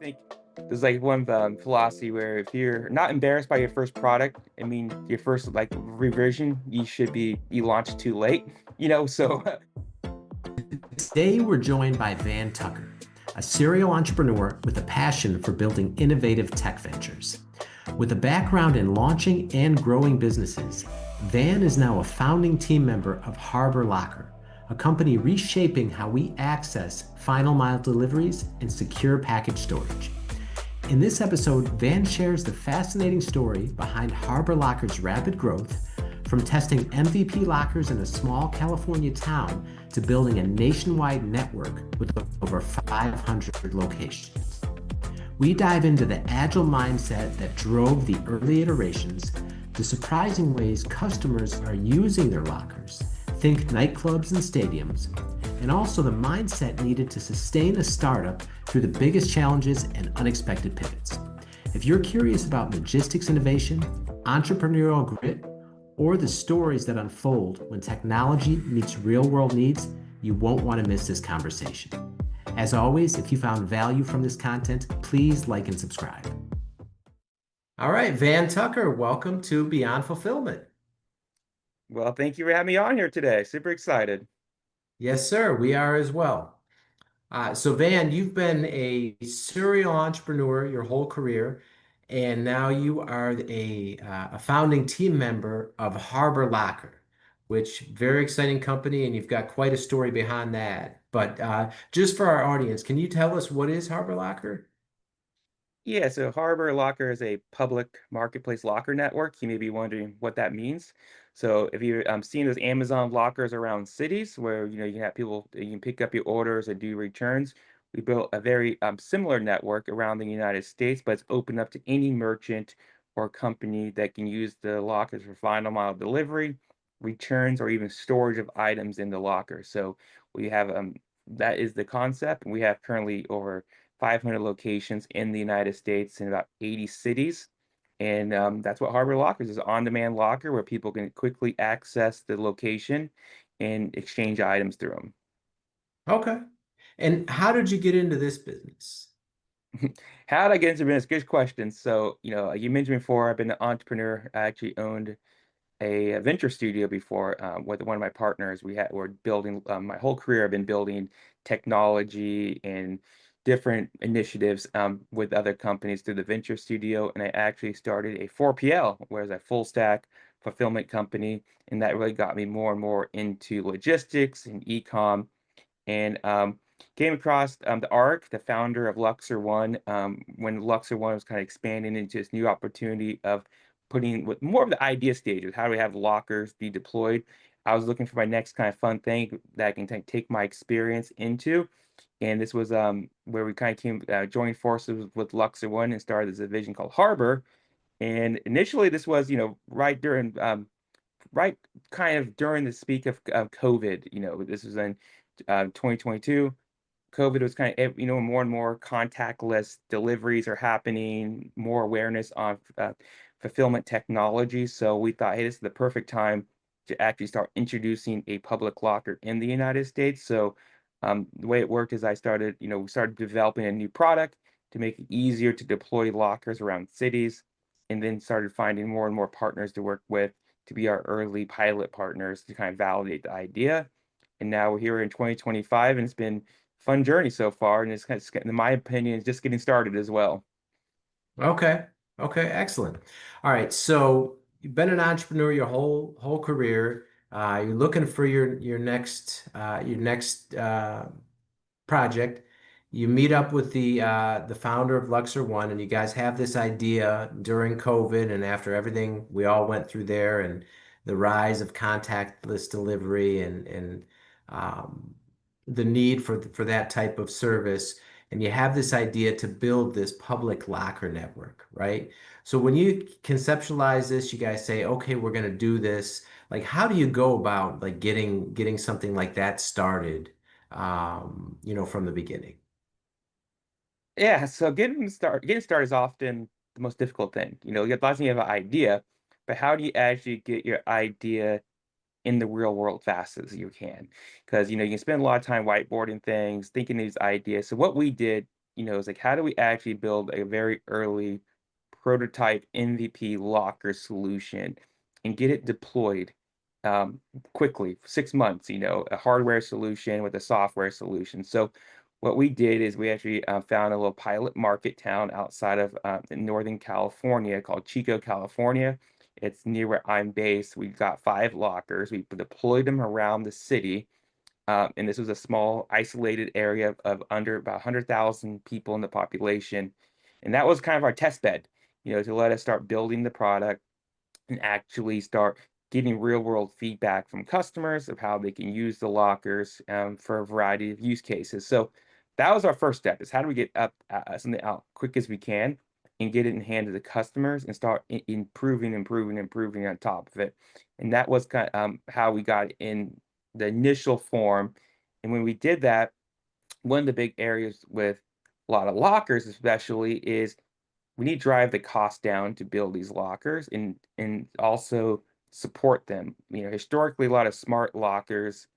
think there's like one philosophy where if you're not embarrassed by your first product, I mean your first like revision, you launched too late, So Today, we're joined by Van Tucker, a serial entrepreneur with a passion for building innovative tech ventures. With a background in launching and growing businesses, Van is now a founding team member of Harbor Locker, a company reshaping how we access final mile deliveries and secure package storage. In this episode, Van shares the fascinating story behind Harbor Locker's rapid growth, from testing MVP lockers in a small California town to building a nationwide network with over 500 locations. We dive into the agile mindset that drove the early iterations, the surprising ways customers are using their lockers, think nightclubs and stadiums, and also the mindset needed to sustain a startup through the biggest challenges and unexpected pivots. If you're curious about logistics innovation, entrepreneurial grit, or the stories that unfold when technology meets real-world needs, you won't want to miss this conversation. As always, if you found value from this content, please like and subscribe. All right, Van Tucker, welcome to Beyond Fulfillment. well, thank you for having me on here today. Super excited. Yes, sir, we are as well. So Van, you've been a serial entrepreneur your whole career, and now you are a founding team member of Harbor Locker, which very exciting company, and you've got quite a story behind that. But just for our audience, can you tell us what is Harbor Locker? Yeah, so Harbor Locker is a public marketplace locker network. You may be wondering what that means. So if you're seeing those Amazon lockers around cities where you can have people, you can pick up your orders and do returns. We built a very similar network around the United States, but it's open up to any merchant or company that can use the lockers for final mile delivery, returns, or even storage of items in the locker. So we have that is the concept. We have currently over 500 locations in the United States in about 80 cities. And that's what Harbor Lockers is, on-demand locker where people can quickly access the location and exchange items through them. Okay. And how did you get into this business? How did I get into business? Good question. So, you mentioned before, I've been an entrepreneur. I actually owned a venture studio before with one of my partners. We're building my whole career. I've been building technology and different initiatives with other companies through the venture studio, and I actually started a 4PL, whereas a full stack fulfillment company, and that really got me more and more into logistics and e-com, and came across the ARC, the founder of Luxor One, when Luxor One was kind of expanding into this new opportunity of putting with more of the idea stages. How do we have lockers be deployed? I was looking for my next kind of fun thing that I can take my experience into. And this was where we kind of joined forces with Luxor One and started this division called Harbor. And initially, this was, right kind of during the speak of COVID. This was in 2022. COVID was kind of, more and more contactless deliveries are happening, more awareness on fulfillment technology. So we thought, hey, this is the perfect time to actually start introducing a public locker in the United States. So the way it worked is we started developing a new product to make it easier to deploy lockers around cities, and then started finding more and more partners to work with to be our early pilot partners to kind of validate the idea. And now we're here in 2025, and it's been fun journey so far, and it's kind of, in my opinion, it's just getting started as well. Okay. Okay, excellent. All right, so you've been an entrepreneur your whole career. You're looking for your next project. You meet up with the founder of Luxor One, and you guys have this idea during COVID and after everything we all went through there, and the rise of contactless delivery and um, the need for that type of service. And you have this idea to build this public locker network, right? So when you conceptualize this, you guys say, okay, we're going to do this. Like, how do you go about like getting something like that started, from the beginning? Yeah, so getting started is often the most difficult thing. You get lots of you have an idea, but how do you actually get your idea in the real world fast as you can? Because you can spend a lot of time whiteboarding things, thinking these ideas. So what we did is like, how do we actually build a very early prototype MVP locker solution and get it deployed um, quickly, 6 months, a hardware solution with a software solution. So what we did is we actually found a little pilot market town outside of in Northern California called Chico, California. It's near where I'm based. We've got 5 lockers. We deployed them around the city, and this was a small, isolated area of under about 100,000 people in the population. And that was kind of our test bed, to let us start building the product and actually start getting real world feedback from customers of how they can use the lockers for a variety of use cases. So that was our first step: is how do we get up something out quick as we can and get it in hand of the customers and start improving on top of it. And that was kind of how we got in the initial form. And when we did that, one of the big areas with a lot of lockers especially is we need to drive the cost down to build these lockers and also support them. Historically, a lot of smart lockers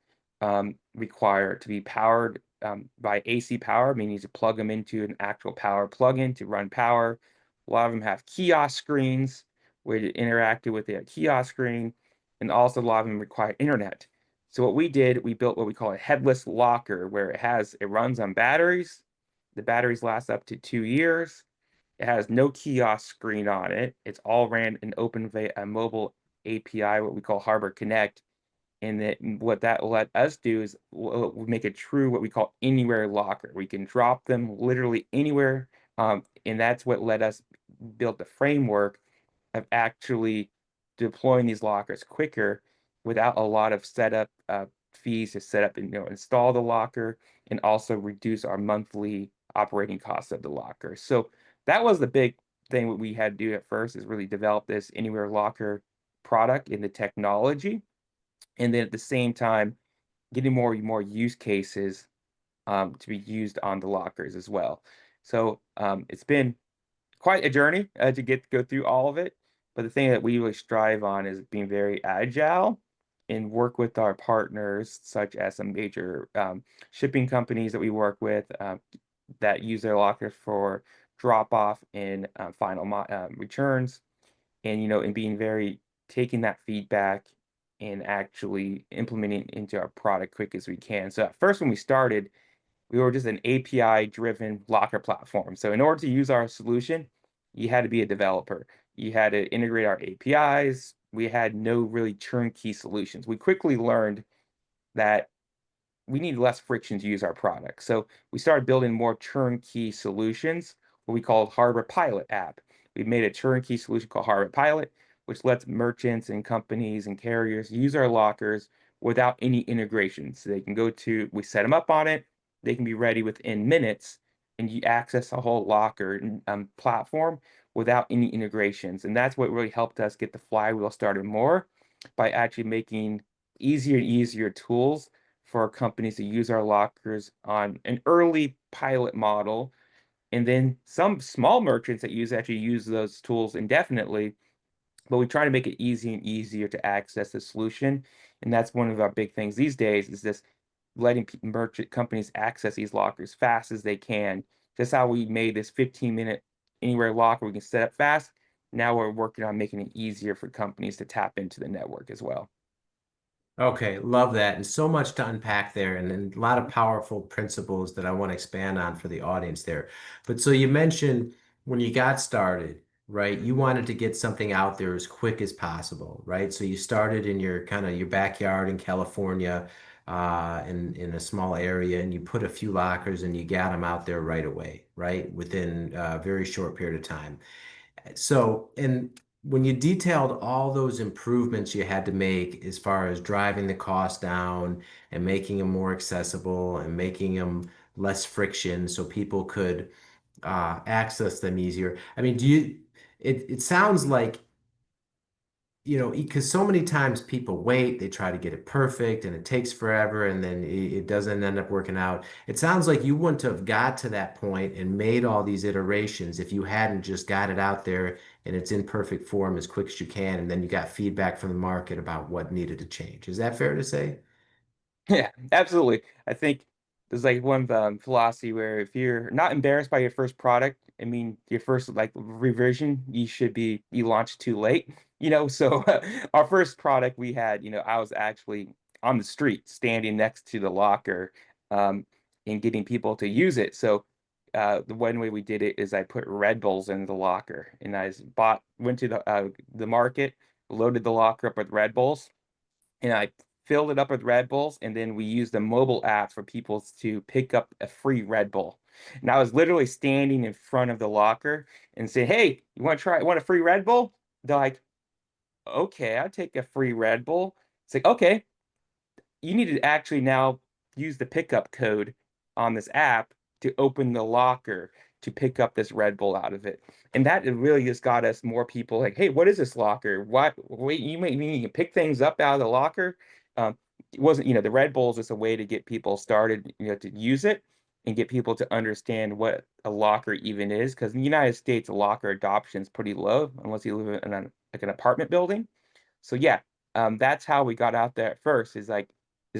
require to be powered by AC power, meaning you need to plug them into an actual power plug-in to run power. A lot of them have kiosk screens where you interact with the kiosk screen, and also a lot of them require internet. So what we did, we built what we call a headless locker, where it runs on batteries. The batteries last up to 2 years. It has no kiosk screen on it. It's all ran in open a mobile API, what we call Harbor Connect. And what that will let us do is we'll make a true what we call anywhere locker. We can drop them literally anywhere, and that's what let us build the framework of actually deploying these lockers quicker without a lot of setup fees to set up and install the locker, and also reduce our monthly operating costs of the locker. So that was the big thing what we had to do at first, is really develop this anywhere locker product in the technology, and then at the same time getting more use cases to be used on the lockers as well. So it's been quite a journey to go through all of it. But the thing that we really strive on is being very agile and work with our partners, such as some major shipping companies that we work with that use their lockers for drop off and final returns, and and being very taking that feedback and actually implementing it into our product quick as we can. So at first when we started, we were just an API driven locker platform. So in order to use our solution, you had to be a developer. You had to integrate our APIs. We had no really turnkey solutions. We quickly learned that we need less friction to use our product. So we started building more turnkey solutions, what we called Harbor Pilot app. We made a turnkey solution called Harbor Pilot, which lets merchants and companies and carriers use our lockers without any integration. So they can we set them up on it, they can be ready within minutes, and you access the whole locker platform without any integrations. And that's what really helped us get the flywheel started more, by actually making easier and easier tools for companies to use our lockers on an early pilot model. And then some small merchants that actually use those tools indefinitely, but we try to make it easy and easier to access the solution. And that's one of our big things these days, is this letting merchant companies access these lockers fast as they can. Just how we made this 15-minute anywhere locker we can set up fast. Now we're working on making it easier for companies to tap into the network as well. Okay, love that. And so much to unpack there, and a lot of powerful principles that I want to expand on for the audience there. But so you mentioned when you got started, right? You wanted to get something out there as quick as possible, right? So you started in your kind of your backyard in California, in a small area, and you put a few lockers and you got them out there right away, right? Within a very short period of time. So, and when you detailed all those improvements you had to make as far as driving the cost down and making them more accessible and making them less friction so people could access them easier. I mean, it sounds like, because so many times people wait, they try to get it perfect and it takes forever and then it doesn't end up working out. It sounds like you wouldn't have got to that point and made all these iterations if you hadn't just got it out there and it's in perfect form as quick as you can. And then you got feedback from the market about what needed to change. Is that fair to say? Yeah, absolutely. I think there's like one philosophy where if you're not embarrassed by your first product, I mean your first like revision, you launched too late, So our first product we had, I was actually on the street standing next to the locker, um, and getting people to use it. So the one way we did it is I put Red Bulls in the locker, and went to the market, loaded the locker up with Red Bulls, and I filled it up with Red Bulls, and then we used a mobile app for people to pick up a free Red Bull. And I was literally standing in front of the locker and say, "Hey, want a free Red Bull?" They're like, "Okay, I'll take a free Red Bull." It's like, "Okay, you need to actually now use the pickup code on this app to open the locker to pick up this Red Bull out of it." And that really just got us more people like, "Hey, what is this locker? What, wait, you can pick things up out of the locker?" Um, it wasn't, the Red Bull is just a way to get people started, to use it and get people to understand what a locker even is. Because in the United States, locker adoption is pretty low unless you live in like an apartment building. So yeah, that's how we got out there at first, is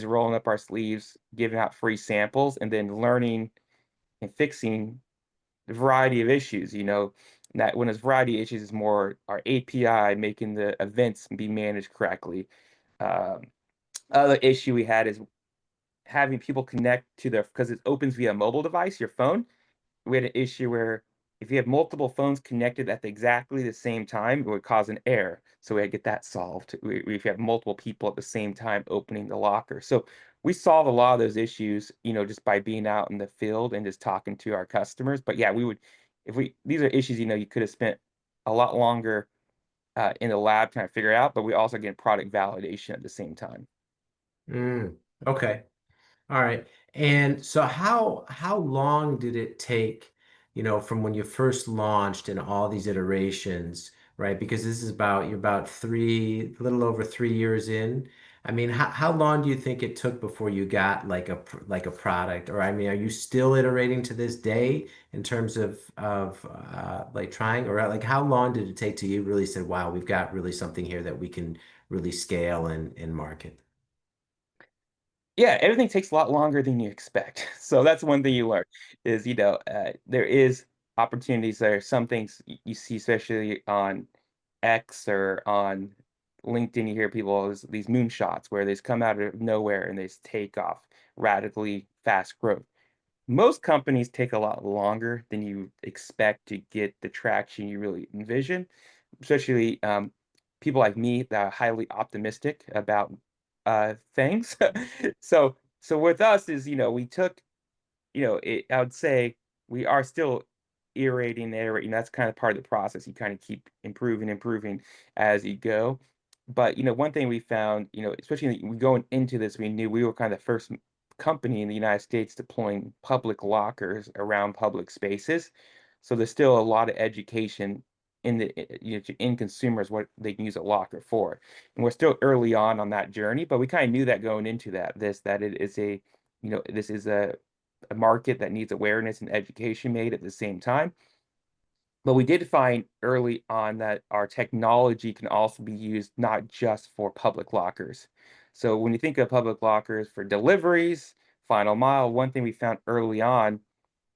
rolling up our sleeves, giving out free samples, and then learning and fixing the variety of issues. That when it's variety of issues, is more our API making the events be managed correctly. Um, Other issue we had is having people connect to their because it opens via mobile device, your phone. We had an issue where if you have multiple phones connected at exactly the same time, it would cause an error. So we had to get that solved. If you have multiple people at the same time opening the locker. So we solved a lot of those issues, just by being out in the field and just talking to our customers. But yeah, these are issues, you could have spent a lot longer in the lab trying to figure out, but we also get product validation at the same time. Mm, okay. All right. And so how long did it take, from when you first launched and all these iterations, right? Because this is you're about a little over 3 years in. I mean, how long do you think it took before you got like like a product? Or I mean, are you still iterating to this day in terms of like trying, or like how long did it take till you really said, wow, we've got really something here that we can really scale and market? Yeah, everything takes a lot longer than you expect. So that's one thing you learn is, there is opportunities there. Some things you see, especially on X or on LinkedIn, you hear people these moonshots where they just come out of nowhere and they just take off radically fast growth. Most companies take a lot longer than you expect to get the traction you really envision, especially people like me that are highly optimistic about things. So with us is, we took, I would say we are still iterating there. That's kind of part of the process. You kind of keep improving as you go. But one thing we found, especially we going into this, we knew we were kind of the first company in the United States deploying public lockers around public spaces. So there's still a lot of education in consumers what they can use a locker for. And we're still early on that journey, but we kind of knew that going into that it is this is a market that needs awareness and education made at the same time. But we did find early on that our technology can also be used not just for public lockers. So when you think of public lockers for deliveries, final mile, one thing we found early on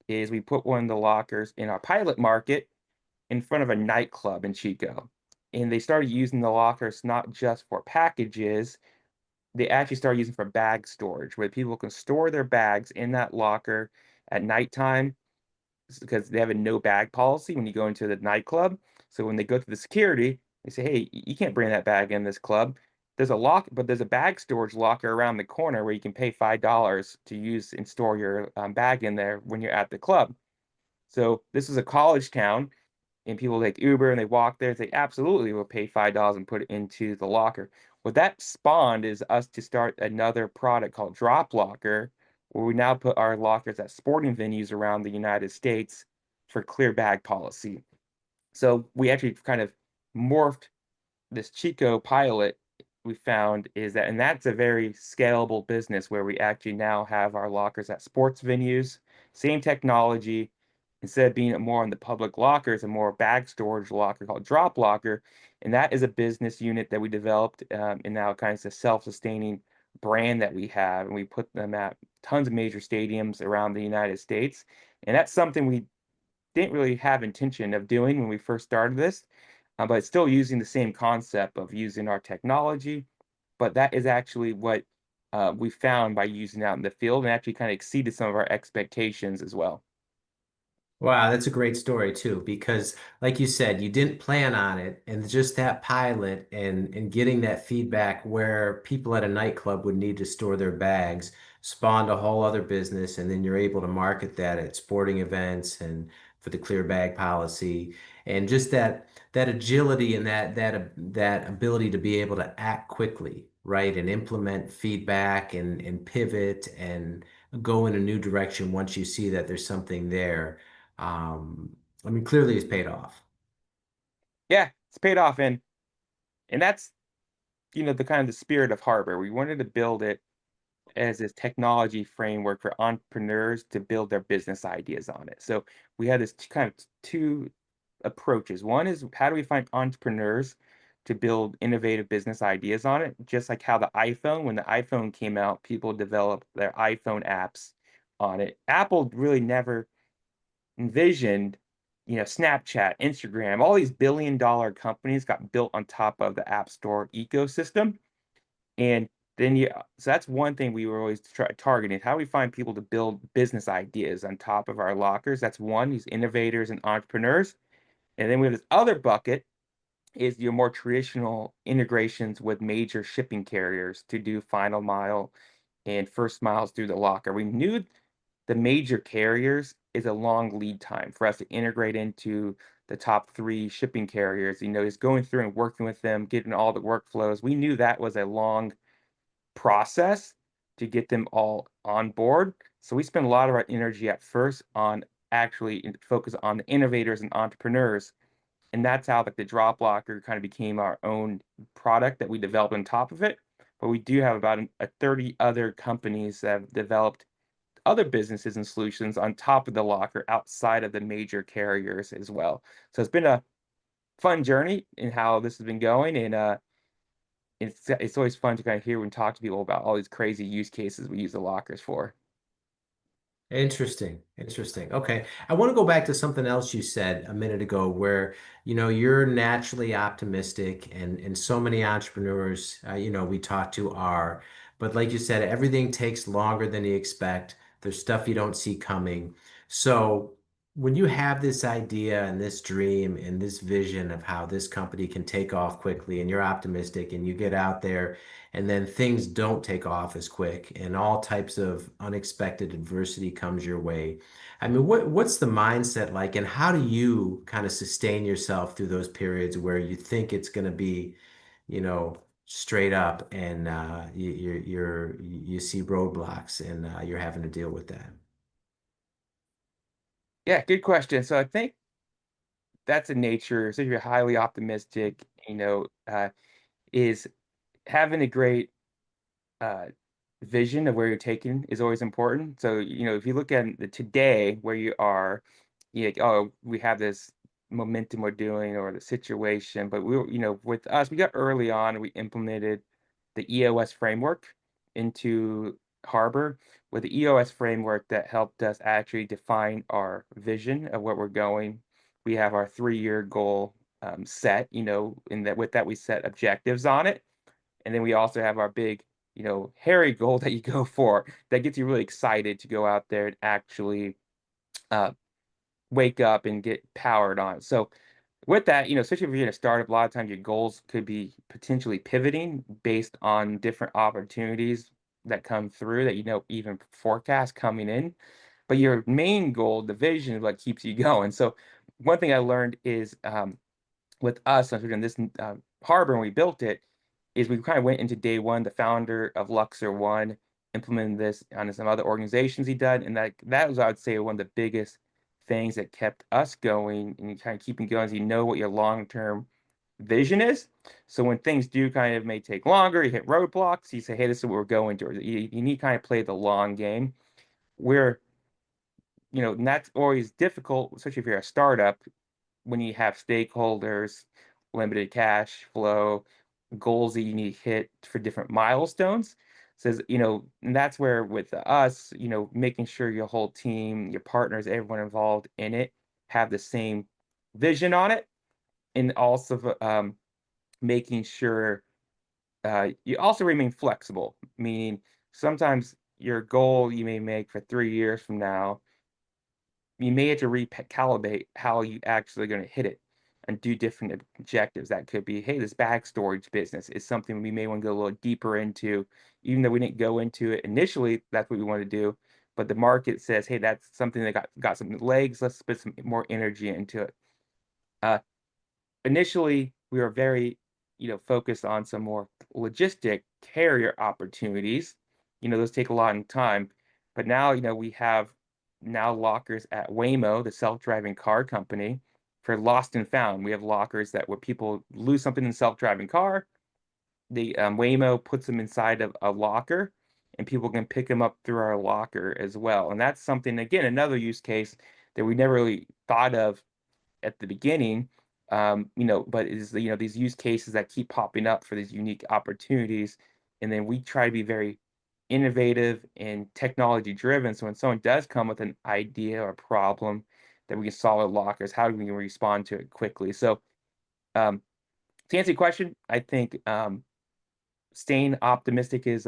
is we put one of the lockers in our pilot market in front of a nightclub in Chico. And they started using the lockers not just for packages, they actually started using for bag storage, where people can store their bags in that locker at nighttime because they have a no bag policy when you go into the nightclub. So when they go through the security, they say, "Hey, you can't bring that bag in this club." There's a lock, but there's a bag storage locker around the corner where you can pay $5 to use and store your bag in there when you're at the club. So this is a college town, and people take Uber and they walk there and say, absolutely, we'll pay $5 and put it into the locker. What that spawned is us to start another product called Drop Locker, where we now put our lockers at sporting venues around the United States for clear bag policy. So we actually kind of morphed this Chico pilot we found is that, and that's a very scalable business where we actually now have our lockers at sports venues, same technology. Instead of being more on the public lockers, a more bag storage locker called Drop Locker. And that is a business unit that we developed and now kind of a self-sustaining brand that we have, and we put them at tons of major stadiums around the United States. And that's something we didn't really have intention of doing when we first started this, but still using the same concept of using our technology. But that is actually what we found by using it out in the field and actually kind of exceeded some of our expectations as well. Wow, that's a great story too, because like you said, you didn't plan on it, and just that pilot and getting that feedback where people at a nightclub would need to store their bags spawned a whole other business, and then you're able to market that at sporting events and for the clear bag policy, and just that agility and that ability to be able to act quickly, right, and implement feedback and pivot and go in a new direction once you see that there's something there. I mean, clearly it's paid off. Yeah, it's paid off, and that's the kind of the spirit of Harbor. We wanted to build it as this technology framework for entrepreneurs to build their business ideas on it. So we had this kind of two approaches. One is how do we find entrepreneurs to build innovative business ideas on it? Just like how when the iPhone came out, people developed their iPhone apps on it. Apple really never envisioned, Snapchat, Instagram, all these billion-dollar companies got built on top of the App Store ecosystem. And then so that's one thing we were always targeting. How do we find people to build business ideas on top of our lockers? That's one, these innovators and entrepreneurs. And then we have this other bucket is your more traditional integrations with major shipping carriers to do final mile and first miles through the locker. We knew the major carriers is a long lead time for us to integrate into the top three shipping carriers. Just going through and working with them, getting all the workflows. We knew that was a long process to get them all on board. So we spent a lot of our energy at first on actually focus on the innovators and entrepreneurs. And that's how like the drop locker kind of became our own product that we developed on top of it. But we do have about a 30 other companies that have developed other businesses and solutions on top of the locker outside of the major carriers as well. So it's been a fun journey in how this has been going. And it's always fun to kind of hear and talk to people about all these crazy use cases we use the lockers for. Interesting. Interesting. Okay. I want to go back to something else you said a minute ago where, you're naturally optimistic and so many entrepreneurs, we talk to are, but like you said, everything takes longer than you expect. There's stuff you don't see coming. So when you have this idea and this dream and this vision of how this company can take off quickly and you're optimistic and you get out there and then things don't take off as quick and all types of unexpected adversity comes your way. I mean, what's the mindset like, and how do you kind of sustain yourself through those periods where you think it's going to be, straight up and you see roadblocks and you're having to deal with that? Yeah, good question. So I think that's a nature, so if you're highly optimistic, is having a great uh, vision of where you're taking is always important. So, if you look at the today where you are, oh, we have this momentum we're doing or the situation, but with us, we got early on, we implemented the EOS framework into Harbor with the EOS framework that helped us actually define our vision of where we're going. We have our 3-year goal set, in that with that we set objectives on it. And then we also have our big, hairy goal that you go for that gets you really excited to go out there and actually uh, wake up and get powered on. So with that, especially if you're in a startup, a lot of times your goals could be potentially pivoting based on different opportunities that come through that even forecast coming in. But your main goal, the vision, is what keeps you going. So one thing I learned is with us, as we're doing this harbor when we built it, is we kind of went into day one. The founder of Luxor One implemented this on some other organizations he did, and that was, I would say, one of the biggest things that kept us going and kind of keeping going. Is you know what your long-term vision is. So when things do kind of may take longer, you hit roadblocks, you say, "Hey, this is what we're going towards." You need to kind of play the long game. Where and that's always difficult, especially if you're a startup when you have stakeholders, limited cash flow, goals that you need to hit for different milestones. Says, and that's where with us, making sure your whole team, your partners, everyone involved in it have the same vision on it, and also making sure you also remain flexible, meaning sometimes your goal you may make for 3 years from now, you may have to recalibrate how you actually going to hit it and do different objectives. That could be, hey, this bag storage business is something we may want to go a little deeper into, even though we didn't go into it initially. That's what we want to do, but the market says, hey, that's something that got some legs. Let's put some more energy into it. Uh, Initially, we were very, focused on some more logistic carrier opportunities. Those take a lot of time. But now, we have now lockers at Waymo, the self-driving car company, for lost and found. We have lockers that where people lose something in the self-driving car, the Waymo puts them inside of a locker, and people can pick them up through our locker as well. And that's something, again, another use case that we never really thought of at the beginning, but is these use cases that keep popping up for these unique opportunities, and then we try to be very innovative and technology driven. So when someone does come with an idea or problem that we can solve with lockers, how do we respond to it quickly? So um, to answer your question, I think staying optimistic is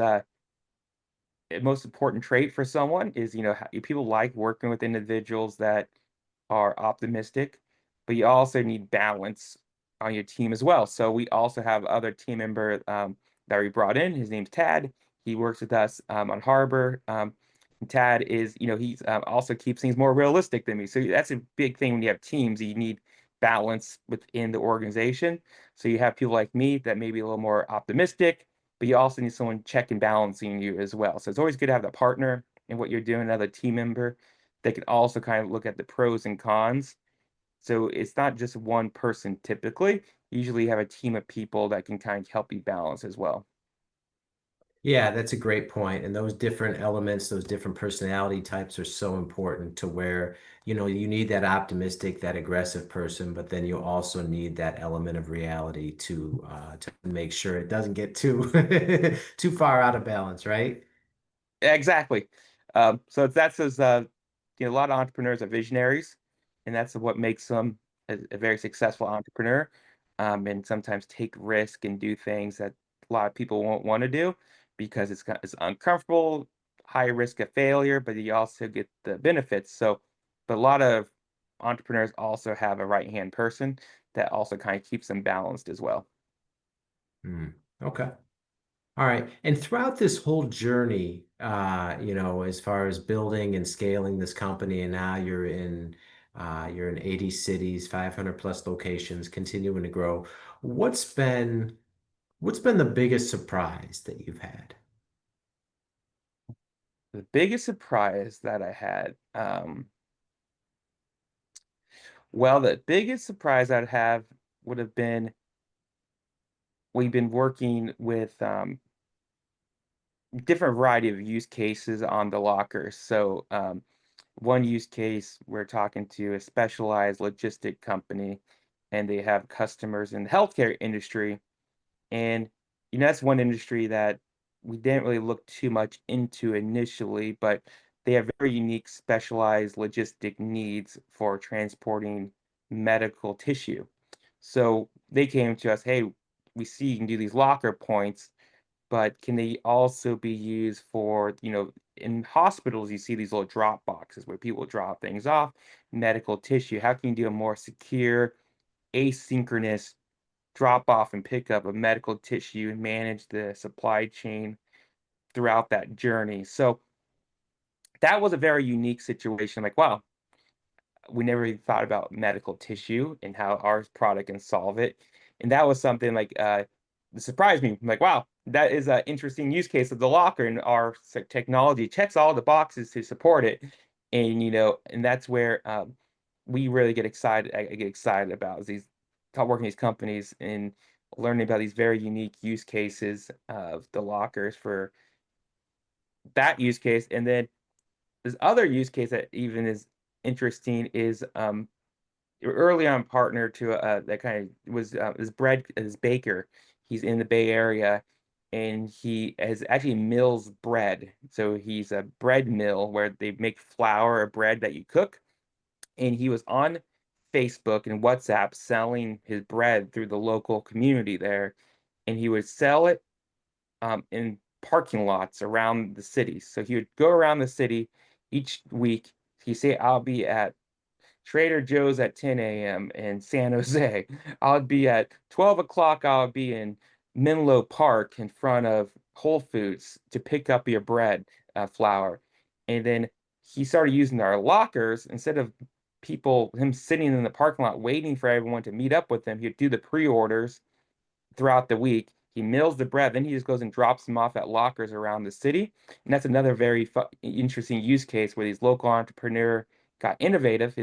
most important trait for someone is, people like working with individuals that are optimistic, but you also need balance on your team as well. So we also have other team member that we brought in. His name's Tad. He works with us on Harbor. And Tad is, he's also keeps things more realistic than me. So that's a big thing when you have teams. You need balance within the organization. So you have people like me that may be a little more optimistic, but you also need someone check and balancing you as well. So it's always good to have the partner in what you're doing, another team member that can also kind of look at the pros and cons. So it's not just one person typically. You usually have a team of people that can kind of help you balance as well. Yeah, that's a great point. And those different elements, those different personality types are so important to where, you need that optimistic, that aggressive person, but then you also need that element of reality to make sure it doesn't get too too far out of balance, right? Exactly. So that's as a lot of entrepreneurs are visionaries, and that's what makes them a very successful entrepreneur. And sometimes take risk and do things that a lot of people won't want to do because it's uncomfortable, high risk of failure, but you also get the benefits. So, but a lot of entrepreneurs also have a right-hand person that also kind of keeps them balanced as well. Hmm. Okay. All right. And throughout this whole journey, as far as building and scaling this company, and now you're in 80 cities, 500 plus locations, continuing to grow. What's been what's been the biggest surprise that you've had? The biggest surprise that I had, well, the biggest surprise I'd have would have been we've been working with different variety of use cases on the lockers. So, one use case we're talking to a specialized logistic company, and they have customers in the healthcare industry. And that's one industry that we didn't really look too much into initially, but they have very unique specialized logistic needs for transporting medical tissue. So they came to us, hey, we see you can do these locker points, but can they also be used for, in hospitals, you see these little drop boxes where people drop things off, medical tissue. How can you do a more secure, asynchronous drop off and pick up of medical tissue and manage the supply chain throughout that journey? So that was a very unique situation. Like, wow, we never even thought about medical tissue and how our product can solve it. And that was something like that surprised me. I'm like, wow, that is an interesting use case of the locker, and our technology checks all the boxes to support it. And and that's where we really get excited. I get excited about is these working these companies and learning about these very unique use cases of the lockers for that use case. And then this other use case that even is interesting is early on partner to that kind of was is Brad is Baker. He's in the Bay Area, and he has actually mills bread. So he's a bread mill where they make flour or bread that you cook. And he was on Facebook and WhatsApp selling his bread through the local community there, and he would sell it in parking lots around the city. So he would go around the city each week. He'd say, "I'll be at Trader Joe's at 10 a.m. in San Jose. I'll be at 12 o'clock. I'll be in Menlo Park in front of Whole Foods to pick up your bread, flour." And then he started using our lockers instead of him sitting in the parking lot waiting for everyone to meet up with him. He'd do the pre-orders throughout the week. He mills the bread, then he just goes and drops them off at lockers around the city. And that's another very interesting use case where these local entrepreneur got innovative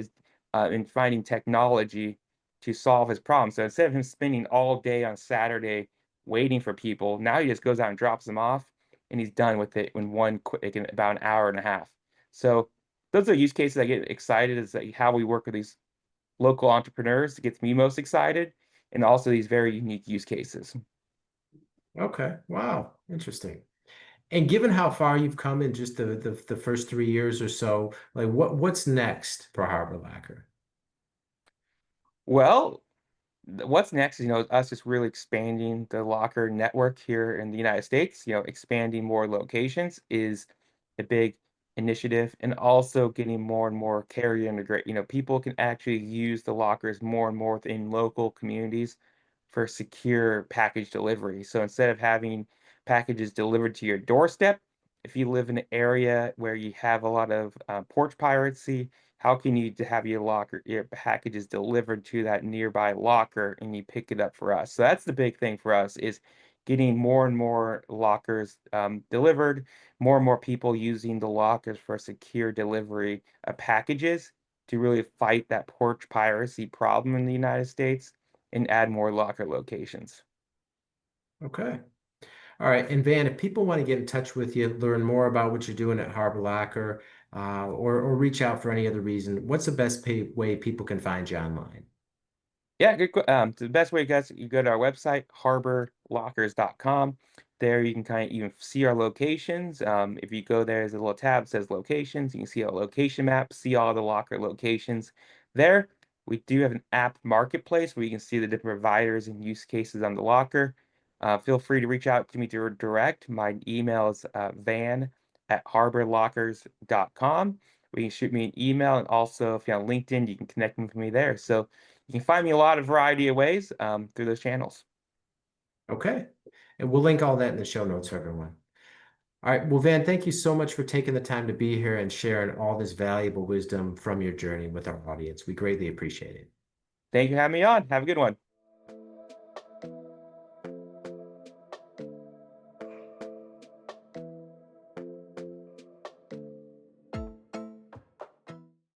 in finding technology to solve his problem. So instead of him spending all day on Saturday waiting for people, now he just goes out and drops them off, and he's done with it in in about an hour and a half. So those are use cases I get excited is like how we work with these local entrepreneurs. It gets me most excited, and also these very unique use cases. Okay. Wow. Interesting. And given how far you've come in just the first 3 years or so, like what's next for Harbor Lacquer? Well, what's next is, us just really expanding the locker network here in the United States. Expanding more locations is a big initiative, and also getting more and more carrier integrate. People can actually use the lockers more and more within local communities for secure package delivery. So instead of having packages delivered to your doorstep, if you live in an area where you have a lot of porch piracy, how can you have your packages delivered to that nearby locker and you pick it up for us? So that's the big thing for us is getting more and more lockers delivered, more and more people using the lockers for secure delivery of packages to really fight that porch piracy problem in the United States and add more locker locations. Okay. All right. And Van, if people want to get in touch with you, learn more about what you're doing at Harbor Lacquer, or reach out for any other reason, what's the best way people can find you online? Yeah, the best way, guys, you go to our website, harborlockers.com. There you can kind of even see our locations. If you go there, there's a little tab that says locations. You can see our location map, see all the locker locations. There, we do have an app marketplace where you can see the different providers and use cases on the locker. Feel free to reach out to me direct. My email is van@harborlockers.com. You can shoot me an email, and also if you're on LinkedIn, you can connect with me there. So you can find me a lot of variety of ways through those channels. Okay. And we'll link all that in the show notes for everyone. All right. Well, Van, thank you so much for taking the time to be here and sharing all this valuable wisdom from your journey with our audience. We greatly appreciate it. Thank you for having me on. Have a good one.